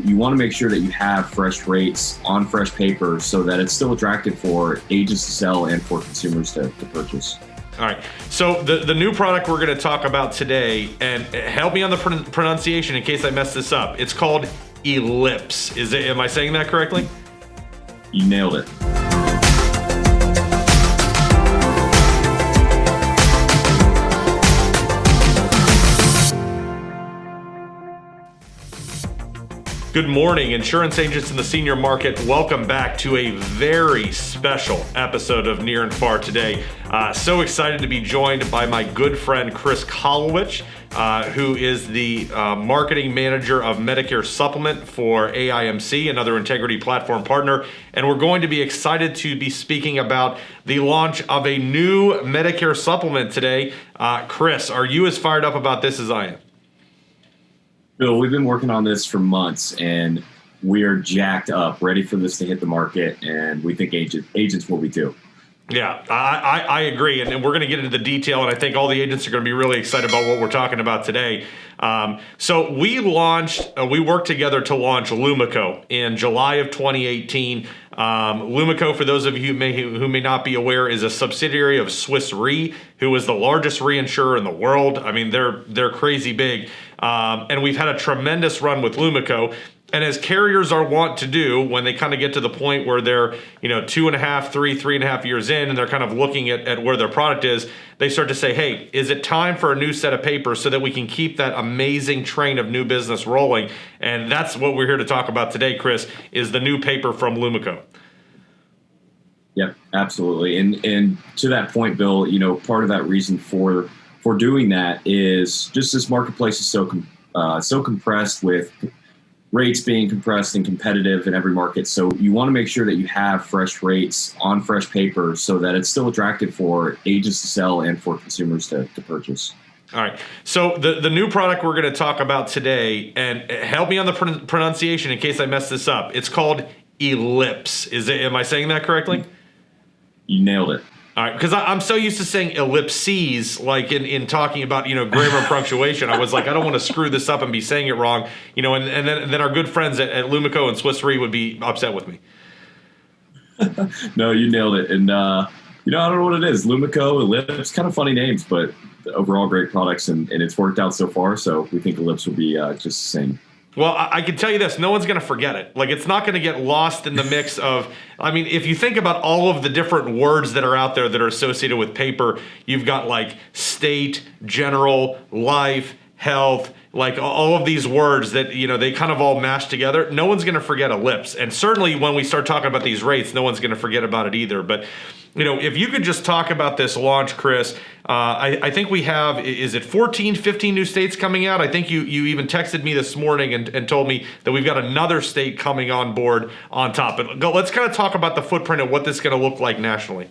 You want to make sure that you have fresh rates on fresh paper so that it's still attractive for agents to sell and for consumers to purchase. All right. So the new product we're going to talk about today, and help me on the pronunciation in case I mess this up. It's called Elips. Am I saying that correctly? You nailed it. Good morning, insurance agents in the senior market. Welcome back to a very special episode of Near and Far today. So excited to be joined by my good friend, Chris Kolowich, who is the Marketing Manager of Medicare Supplement for AIMC, another Integrity Platform partner. And we're going to be excited to be speaking about the launch of a new Medicare Supplement today. Chris, are you as fired up about this as I am? Bill, we've been working on this for months, and we are jacked up, ready for this to hit the market, and we think agents will be too. Yeah, I agree, and we're going to get into the detail, and I think all the agents are going to be really excited about what we're talking about today. So we worked together to launch Lumico in July of 2018. Lumico, for those of you who may not be aware, is a subsidiary of Swiss Re, who is the largest reinsurer in the world. I mean, they're crazy big, and we've had a tremendous run with Lumico. And as carriers are wont to do when they kind of get to the point where they're, 2.5, 3.5 years in, and they're kind of looking at where their product is, they start to say, hey, is it time for a new set of papers so that we can keep that amazing train of new business rolling? And that's what we're here to talk about today, Chris, is the new paper from Lumico. Yep, absolutely. And to that point, Bill, part of that reason for doing that is just this marketplace is so compressed with rates being compressed and competitive in every market. So you want to make sure that you have fresh rates on fresh paper so that it's still attractive for agents to sell and for consumers to purchase. All right. So the new product we're going to talk about today, and help me on the pronunciation in case I mess this up. It's called Elips. Am I saying that correctly? You nailed it. All right, because I'm so used to saying ellipses, like in talking about, grammar and punctuation. I was like, I don't want to screw this up and be saying it wrong, and then our good friends at Lumico and Swiss Re would be upset with me. No, you nailed it. And, I don't know what it is. Lumico, Elips, kind of funny names, but overall great products, and it's worked out so far. So we think Elips will be just the same. Well, I can tell you this, no one's going to forget it. Like, it's not going to get lost in the mix of, if you think about all of the different words that are out there that are associated with paper, you've got like state, general, life, health, like all of these words that, they kind of all mash together. No one's going to forget Elips. And certainly when we start talking about these rates, no one's going to forget about it either. But, if you could just talk about this launch, Chris, I think we have, is it 14, 15 new states coming out? I think you even texted me this morning and told me that we've got another state coming on board on top. But let's kind of talk about the footprint of what this is going to look like nationally.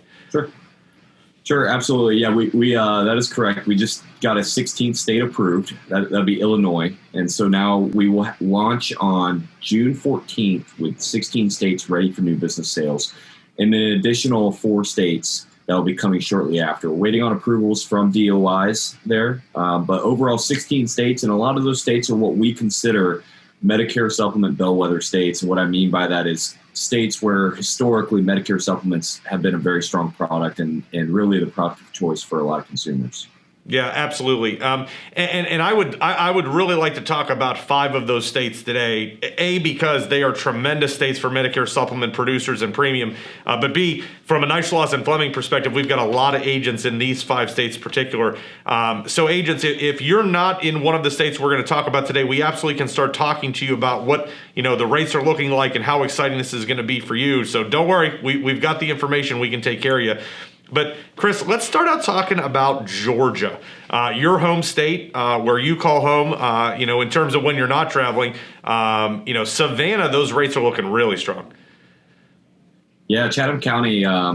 Sure, absolutely. Yeah, we that is correct. We just got a 16th state approved. That'll be Illinois. And so now we will launch on June 14th with 16 states ready for new business sales. And then an additional 4 states that will be coming shortly after. We're waiting on approvals from DOIs there, but overall 16 states, and a lot of those states are what we consider Medicare Supplement bellwether states. And what I mean by that is states where historically Medicare Supplements have been a very strong product and really the product of choice for a lot of consumers. Yeah, absolutely. And I would really like to talk about 5 of those states today. A, because they are tremendous states for Medicare Supplement producers and premium. But B, from a Neishloss and Fleming perspective, we've got a lot of agents in these 5 states in particular. So agents, if you're not in one of the states we're going to talk about today, we absolutely can start talking to you about what the rates are looking like and how exciting this is going to be for you. So don't worry, we've got the information. We can take care of you. But Chris, let's start out talking about Georgia, your home state, where you call home. In terms of when you're not traveling, Savannah, those rates are looking really strong. Yeah, Chatham County. I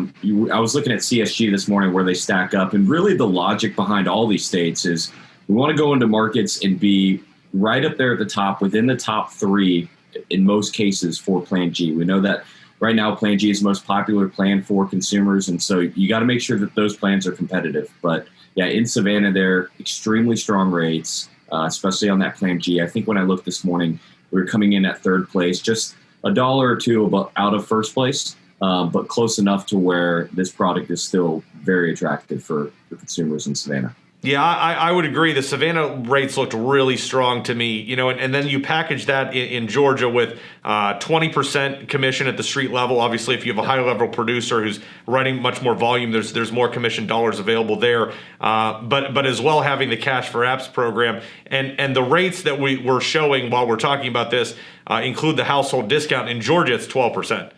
was looking at CSG this morning where they stack up, and really the logic behind all these states is we want to go into markets and be right up there at the top, within the top 3 in most cases for Plan G. We know that. Right now, Plan G is the most popular plan for consumers, and so you got to make sure that those plans are competitive. But yeah, in Savannah, they're extremely strong rates, especially on that Plan G. I think when I looked this morning, we're coming in at third place, just a dollar or two out of first place, but close enough to where this product is still very attractive for consumers in Savannah. Yeah, I would agree. The Savannah rates looked really strong to me, and then you package that in Georgia with 20% commission at the street level. Obviously, if you have a high-level producer who's writing much more volume, there's more commission dollars available there. But as well, having the Cash for Apps program and the rates that we're showing while we're talking about this include the household discount. In Georgia, it's 12%.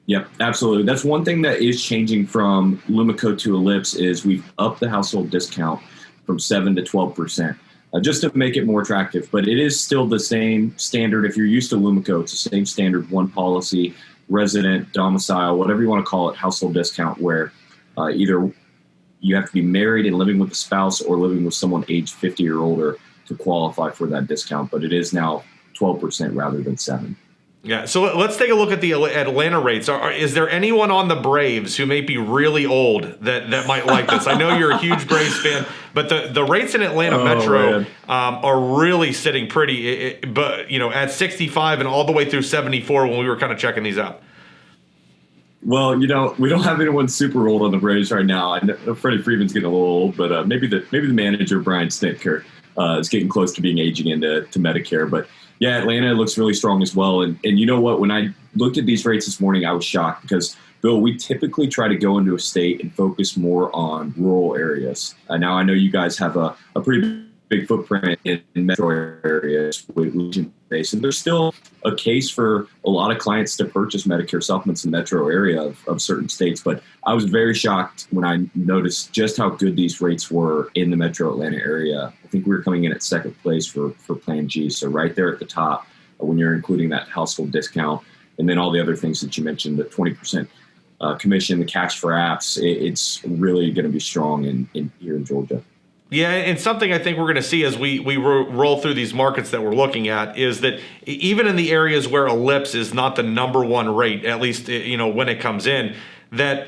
Yep, absolutely. That's one thing that is changing from Lumico to Elips is we've upped the household discount from 7 to 12%, just to make it more attractive. But it is still the same standard. If you're used to Lumico, it's the same standard, one policy, resident, domicile, whatever you want to call it, household discount, where either you have to be married and living with a spouse or living with someone aged 50 or older to qualify for that discount. But it is now 12% rather than 7%. Yeah, so let's take a look at the Atlanta rates. Is there anyone on the Braves who may be really old that might like this? I know you're a huge Braves fan, but the rates in Atlanta Metro are really sitting pretty, but at 65 and all the way through 74 when we were kind of checking these out. Well, we don't have anyone super old on the Braves right now. I know Freddie Freeman's getting a little old, but maybe the manager Brian Snitker is getting close to being aging into Medicare, but. Yeah, Atlanta looks really strong as well. And you know what? When I looked at these rates this morning, I was shocked because, Bill, we typically try to go into a state and focus more on rural areas. Now, I know you guys have a pretty big footprint in metro areas with region base, and there's still a case for a lot of clients to purchase Medicare supplements in the metro area of certain states. But I was very shocked when I noticed just how good these rates were in the metro Atlanta area. I think we were coming in at second place for Plan G. So right there at the top when you're including that household discount and then all the other things that you mentioned, the 20% commission, the Cash for Apps, it's really going to be strong in here in Georgia. Yeah, and something I think we're going to see as we roll through these markets that we're looking at is that even in the areas where Elips is not the number one rate, at least when it comes in, that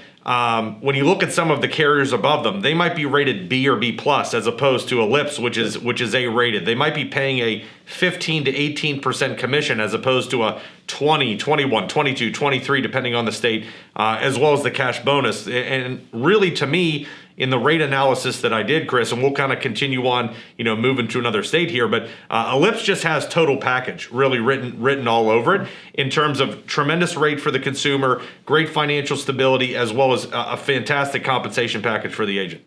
when you look at some of the carriers above them, they might be rated B or B plus as opposed to Elips, which is A rated. They might be paying a 15 to 18% commission as opposed to a 20, 21, 22, 23, depending on the state, as well as the cash bonus. And really, to me, in the rate analysis that I did, Chris, and we'll kind of continue on, moving to another state here, but Elips just has total package really written all over it in terms of tremendous rate for the consumer, great financial stability, as well as a fantastic compensation package for the agent.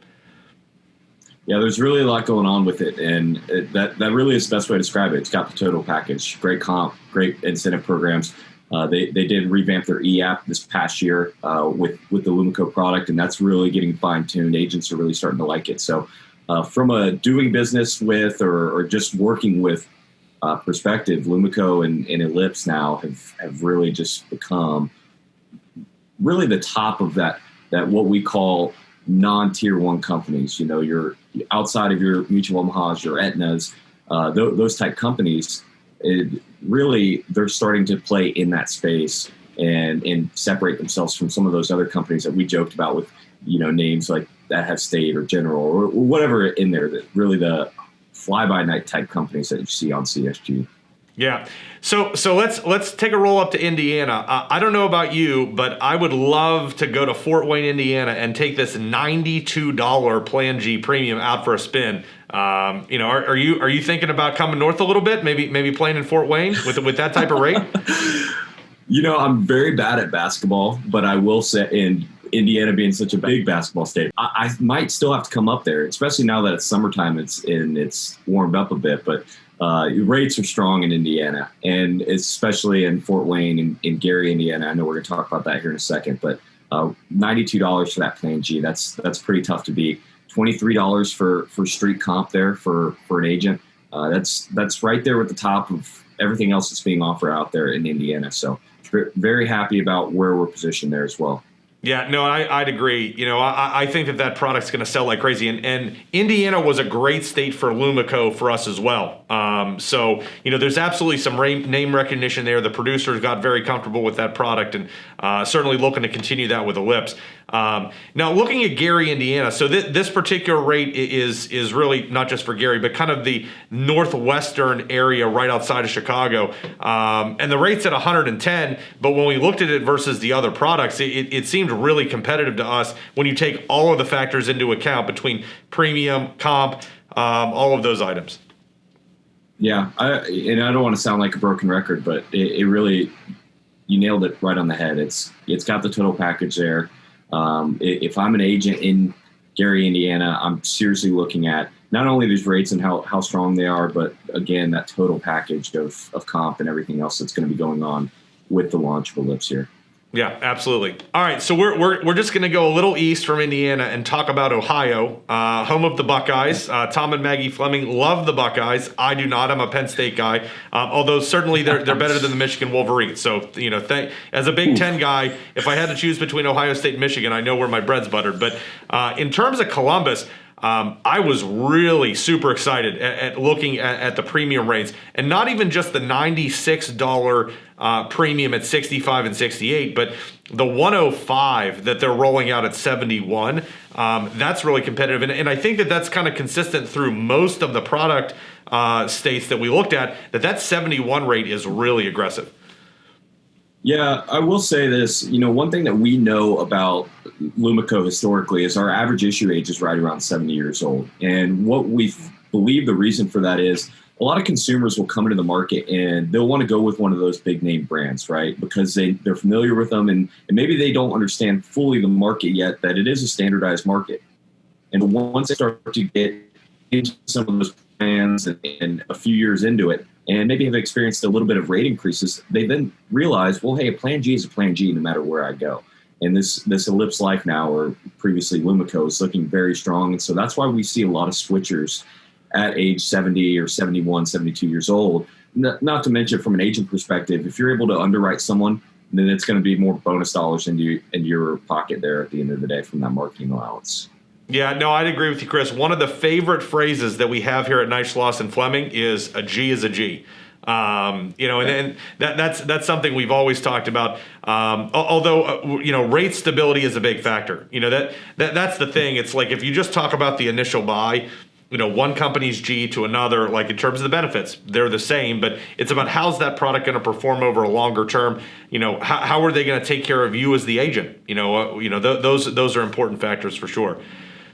Yeah, there's really a lot going on with it, and that really is the best way to describe it. It's got the total package, great comp, great incentive programs. They did revamp their e-app this past year with the Lumico product, and that's really getting fine-tuned. Agents are really starting to like it. So from a doing business with or just working with perspective, Lumico and Elips now have really just become really the top of that what we call non-tier one companies. You're outside of your Mutual Omahas, your Aetnas, those type companies. They're starting to play in that space and separate themselves from some of those other companies that we joked about with, names like that have State or General or whatever in there, that really the fly-by-night type companies that you see on CSG. Yeah. So let's take a roll up to Indiana. I don't know about you, but I would love to go to Fort Wayne, Indiana, and take this $92 Plan G premium out for a spin. Are you thinking about coming north a little bit? Maybe playing in Fort Wayne with that type of rate? I'm very bad at basketball, but I will say, in Indiana being such a big basketball state, I might still have to come up there, especially now that it's summertime. It's warmed up a bit, but rates are strong in Indiana, and especially in Fort Wayne and in Gary, Indiana. I know we're going to talk about that here in a second, but $92 for that Plan G, that's pretty tough to beat. $23 for street comp there for an agent. That's right there at the top of everything else that's being offered out there in Indiana. So very happy about where we're positioned there as well. Yeah, no, I'd agree. I think that product's going to sell like crazy. And Indiana was a great state for Lumico for us as well. So, there's absolutely some name recognition there. The producers got very comfortable with that product and certainly looking to continue that with Elips. Now, looking at Gary, Indiana, so this particular rate is really not just for Gary, but kind of the northwestern area right outside of Chicago. And the rate's at 110, but when we looked at it versus the other products, it seemed really competitive to us when you take all of the factors into account between premium, comp, all of those items. Yeah, and I don't want to sound like a broken record, but it really, you nailed it right on the head. It's got the total package there. If I'm an agent in Gary, Indiana, I'm seriously looking at not only these rates and how strong they are, but again, that total package of comp and everything else that's going to be going on with the launch of Elips here. Yeah, absolutely. All right, so we're just going to go a little east from Indiana and talk about Ohio, home of the Buckeyes. Tom and Maggie Fleming love the Buckeyes. I do not. I'm a Penn State guy, although certainly they're better than the Michigan Wolverines. So, as a Big Ten guy, if I had to choose between Ohio State and Michigan, I know where my bread's buttered. But in terms of Columbus, I was really super excited at looking at the premium rates, and not even just the $96 premium at 65 and 68, but the 105 that they're rolling out at 71. That's really competitive, and I think that's kind of consistent through most of the product states that we looked at. That 71 rate is really aggressive. Yeah, I will say this. One thing that we know about Lumico historically is our average issue age is right around 70 years old. And what we believe the reason for that is a lot of consumers will come into the market and they'll want to go with one of those big name brands, right? Because they're familiar with them and maybe they don't understand fully the market yet, that it is a standardized market. And once they start to get into some of those plans and a few years into it, and maybe have experienced a little bit of rate increases, they then realize, well, hey, a Plan G is a Plan G no matter where I go. And this Elips Life now, or previously Lumico, is looking very strong. And so that's why we see a lot of switchers at age 70 or 71, 72 years old. Not to mention from an agent perspective, if you're able to underwrite someone, then it's going to be more bonus dollars into your pocket there at the end of the day from that marketing allowance. Yeah, no, I'd agree with you, Chris. One of the favorite phrases that we have here at Neishloss and Fleming is "a G is a G." And that's something we've always talked about. Although rate stability is a big factor. That's the thing. It's like if you just talk about the initial buy, one company's G to another, like in terms of the benefits, they're the same, but it's about how's that product going to perform over a longer term. How are they going to take care of you as the agent? Those are important factors for sure.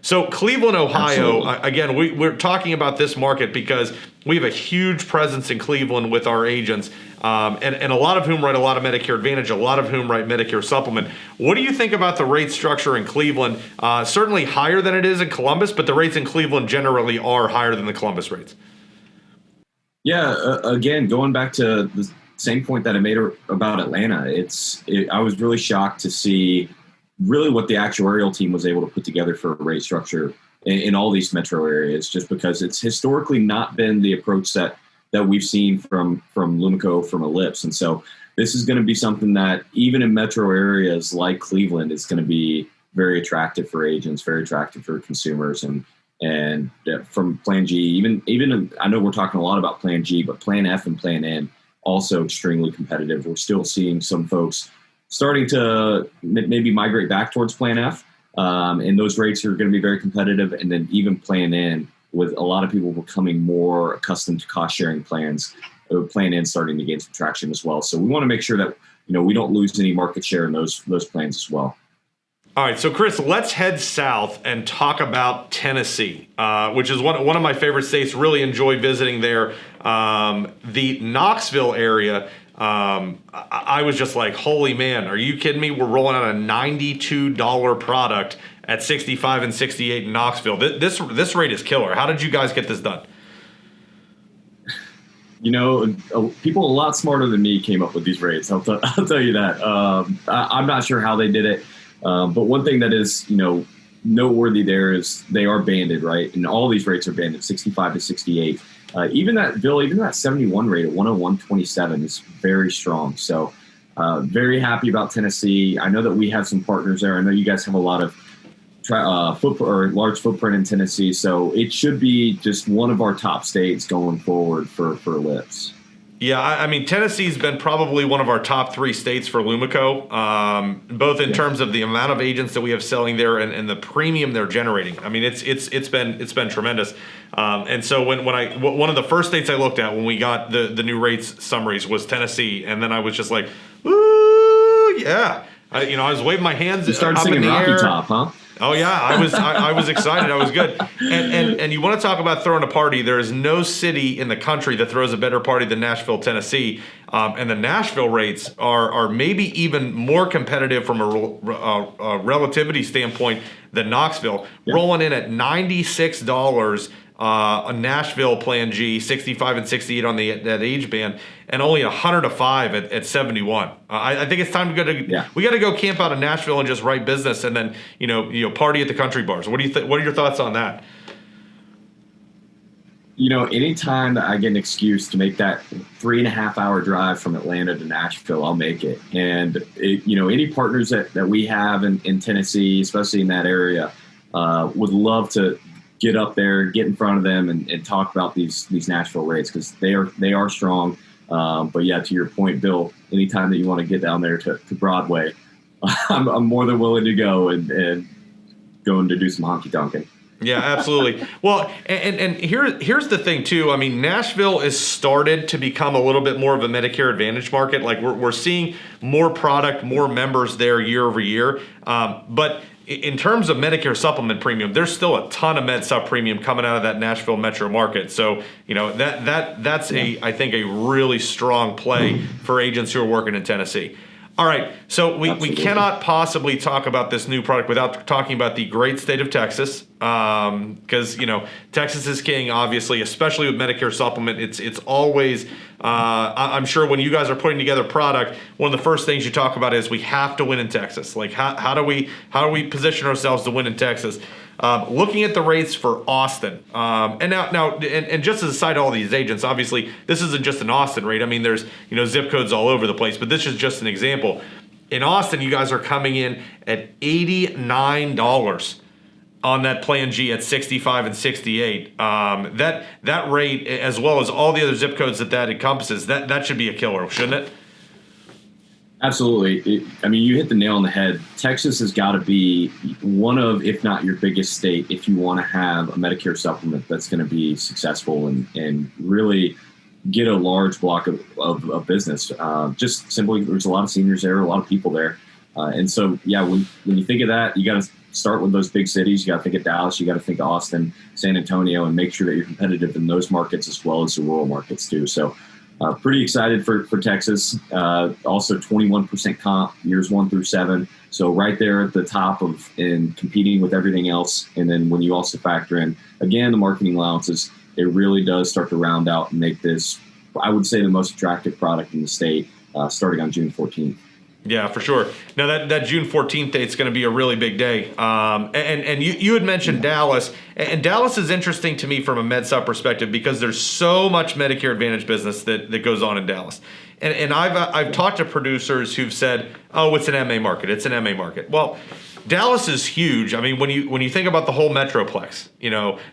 So Cleveland, Ohio, again, we're talking about this market because we have a huge presence in Cleveland with our agents, and a lot of whom write a lot of Medicare Advantage, a lot of whom write Medicare Supplement. What do you think about the rate structure in Cleveland? Certainly higher than it is in Columbus, but the rates in Cleveland generally are higher than the Columbus rates. Yeah, again, going back to the same point that I made about Atlanta, I was really shocked to see really what the actuarial team was able to put together for a rate structure in all these metro areas, just because it's historically not been the approach that we've seen from Lumico, from Elips. And so this is going to be something that even in metro areas like Cleveland is going to be very attractive for agents, very attractive for consumers. And from Plan G, even I know we're talking a lot about Plan G, but Plan F and Plan N also extremely competitive. We're still seeing some folks starting to maybe migrate back towards Plan F, and those rates are going to be very competitive. And then even Plan N, with a lot of people becoming more accustomed to cost-sharing plans, Plan N starting to gain some traction as well. So we want to make sure that we don't lose any market share in those plans as well. All right, so Chris, let's head south and talk about Tennessee, which is one of my favorite states. Really enjoy visiting there. The Knoxville area. I was just like, holy man, are you kidding me? We're rolling out a $92 product at 65 and 68 in Knoxville. This rate is killer. How did you guys get this done? People a lot smarter than me came up with these rates. I'll tell you that. I'm not sure how they did it. But one thing that is, noteworthy there is they are banded, right? And all these rates are banded, 65 to 68. Even that 71 rate at 101.27 is very strong. So very happy about Tennessee. I know that we have some partners there. I know you guys have a lot of large footprint in Tennessee. So it should be just one of our top states going forward for Elips. Yeah, I mean, Tennessee's been probably one of our top 3 states for Lumico, both in terms of the amount of agents that we have selling there and the premium they're generating. I mean, it's been tremendous. And so one of the first states I looked at when we got the new rates summaries was Tennessee, and then I was just like, ooh, yeah. I was waving my hands. You started singing Rocky Top, huh? Oh yeah, I was excited. I was good. And you want to talk about throwing a party? There is no city in the country that throws a better party than Nashville, Tennessee. And the Nashville rates are maybe even more competitive from a relativity standpoint than Knoxville, rolling in at $96. A Nashville Plan G, 65 and 68 on that age band, and only 105 at 71. I think it's time to we got to go camp out in Nashville and just write business, and then party at the country bars. What do you what are your thoughts on that? Anytime that I get an excuse to make that 3.5 hour drive from Atlanta to Nashville, I'll make it. And any partners that we have in Tennessee, especially in that area, would love to get up there, get in front of them, and talk about these Nashville rates, because they are strong. But yeah, to your point, Bill, anytime that you want to get down there to Broadway, I'm more than willing to go and going to do some honky tonkin'. Yeah, absolutely. Well, and here's the thing too. I mean, Nashville has started to become a little bit more of a Medicare Advantage market. Like we're seeing more product, more members there year over year. But in terms of Medicare Supplement premium, there's still a ton of MedSupp premium coming out of that Nashville metro market. So that's I think a really strong play for agents who are working in Tennessee. All right, so we cannot possibly talk about this new product without talking about the great state of Texas, because Texas is king, obviously, especially with Medicare Supplement. It's always I'm sure when you guys are putting together product, one of the first things you talk about is we have to win in Texas. Like how do we position ourselves to win in Texas? Looking at the rates for Austin, and just as a side to all these agents, obviously this isn't just an Austin rate. I mean, there's zip codes all over the place, but this is just an example. In Austin, you guys are coming in at $89 on that Plan G at 65 and 68. That rate, as well as all the other zip codes that encompasses, that should be a killer, shouldn't it? Absolutely. You hit the nail on the head. Texas has got to be one of, if not your biggest state, if you want to have a Medicare supplement that's going to be successful and really get a large block of business. Just simply, there's a lot of seniors there, a lot of people there. And so, when you think of that, you got to start with those big cities. You got to think of Dallas, you got to think of Austin, San Antonio, and make sure that you're competitive in those markets as well as the rural markets too. So pretty excited for Texas. Also 21% comp years 1 through 7. So right there at the top in competing with everything else. And then when you also factor in, again, the marketing allowances, it really does start to round out and make this, I would say, the most attractive product in the state starting on June 14th. Yeah, for sure. Now that June 14th date is going to be a really big day. And you had mentioned Dallas, and Dallas is interesting to me from a MedSupp perspective because there's so much Medicare Advantage business that goes on in Dallas. And I've talked to producers who've said, "Oh, it's an MA market. It's an MA market." Well, Dallas is huge. I mean, when you think about the whole metroplex,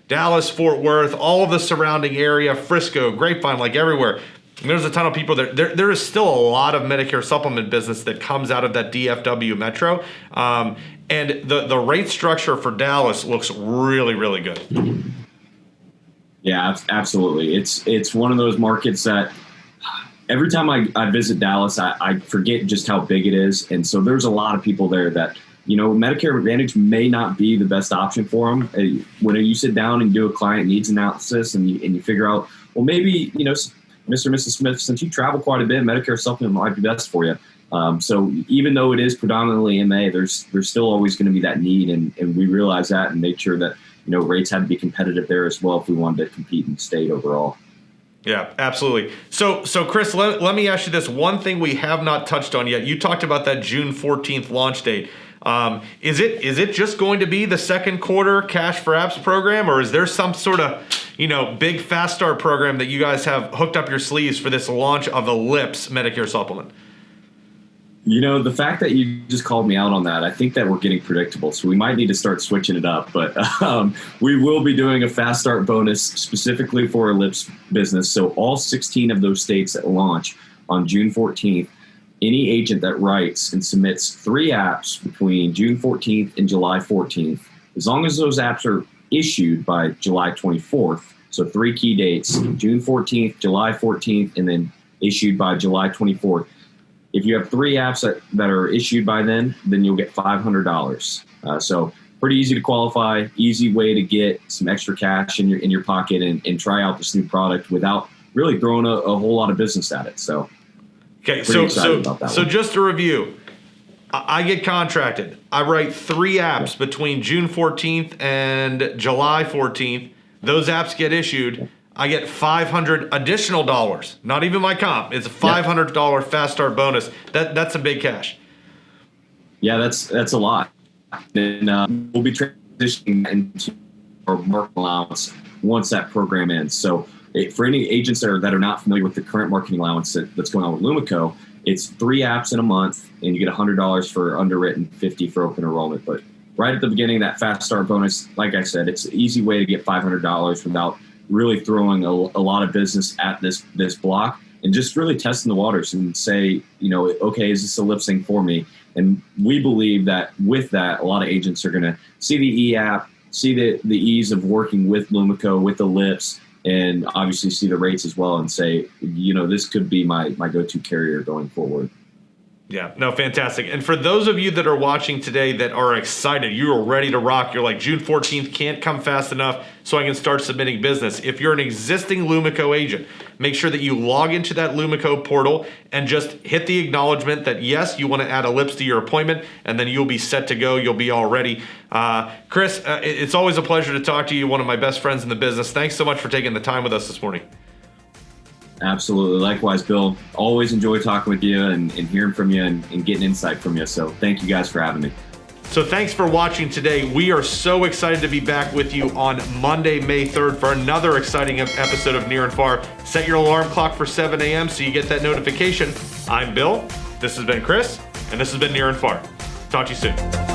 Dallas, Fort Worth, all of the surrounding area, Frisco, Grapevine, like everywhere. There's a ton of people there. There is still a lot of Medicare Supplement business that comes out of that DFW metro. And the rate structure for Dallas looks really, really good. Yeah, absolutely. It's one of those markets that every time I visit Dallas, I forget just how big it is. And so there's a lot of people there that, Medicare Advantage may not be the best option for them. When you sit down and do a client needs analysis and you figure out, well, maybe, Mr. and Mrs. Smith, since you travel quite a bit, Medicare Supplement might be best for you. So even though it is predominantly MA, there's still always going to be that need, and we realize that and make sure that rates had to be competitive there as well if we wanted to compete in the state overall. Yeah, absolutely. So Chris, let me ask you this one thing we have not touched on yet. You talked about that June 14th launch date. Is it just going to be the second quarter Cash for Apps program, or is there some sort of big fast start program that you guys have hooked up your sleeves for this launch of Elips Medicare Supplement? The fact that you just called me out on that, I think that we're getting predictable. So we might need to start switching it up. But we will be doing a fast start bonus specifically for Elips business. So all 16 of those states that launch on June 14th, any agent that writes and submits 3 apps between June 14th and July 14th, as long as those apps are issued by July 24th, so 3 key dates, June 14th, July 14th, and then issued by July 24th. If you have 3 apps that are issued by then you'll get $500. So pretty easy to qualify, easy way to get some extra cash in your pocket and try out this new product without really throwing a whole lot of business at it. So, okay, so just to review, I get contracted. I write 3 apps between June 14th and July 14th. Those apps get issued. I get $500 additional dollars. Not even my comp. It's a $500 fast start bonus. That's some big cash. Yeah, that's a lot. And we'll be transitioning into our marketing allowance once that program ends. So for any agents that are not familiar with the current marketing allowance that's going on with Lumico, it's 3 apps in a month, and you get $100 for underwritten, $50 for open enrollment. But right at the beginning, that fast start bonus, like I said, it's an easy way to get $500 without really throwing a lot of business at this block, and just really testing the waters and say, okay, is this a lip sync for me? And we believe that with that, a lot of agents are going to see the e-app, see the ease of working with Lumico, with the lips, and obviously see the rates as well and say, this could be my go-to carrier going forward. Yeah, no, fantastic. And for those of you that are watching today that are excited, you are ready to rock, you're like, June 14th can't come fast enough so I can start submitting business. If you're an existing Lumico agent, make sure that you log into that Lumico portal and just hit the acknowledgement that, yes, you want to add Elips to your appointment, and then you'll be set to go. You'll be all ready. Chris, it's always a pleasure to talk to you, one of my best friends in the business. Thanks so much for taking the time with us this morning. Absolutely. Likewise, Bill. Always enjoy talking with you and hearing from you and getting insight from you. So thank you guys for having me. So thanks for watching today. We are so excited to be back with you on Monday, May 3rd for another exciting episode of Near and Far. Set your alarm clock for 7 a.m. so you get that notification. I'm Bill. This has been Chris, and this has been Near and Far. Talk to you soon.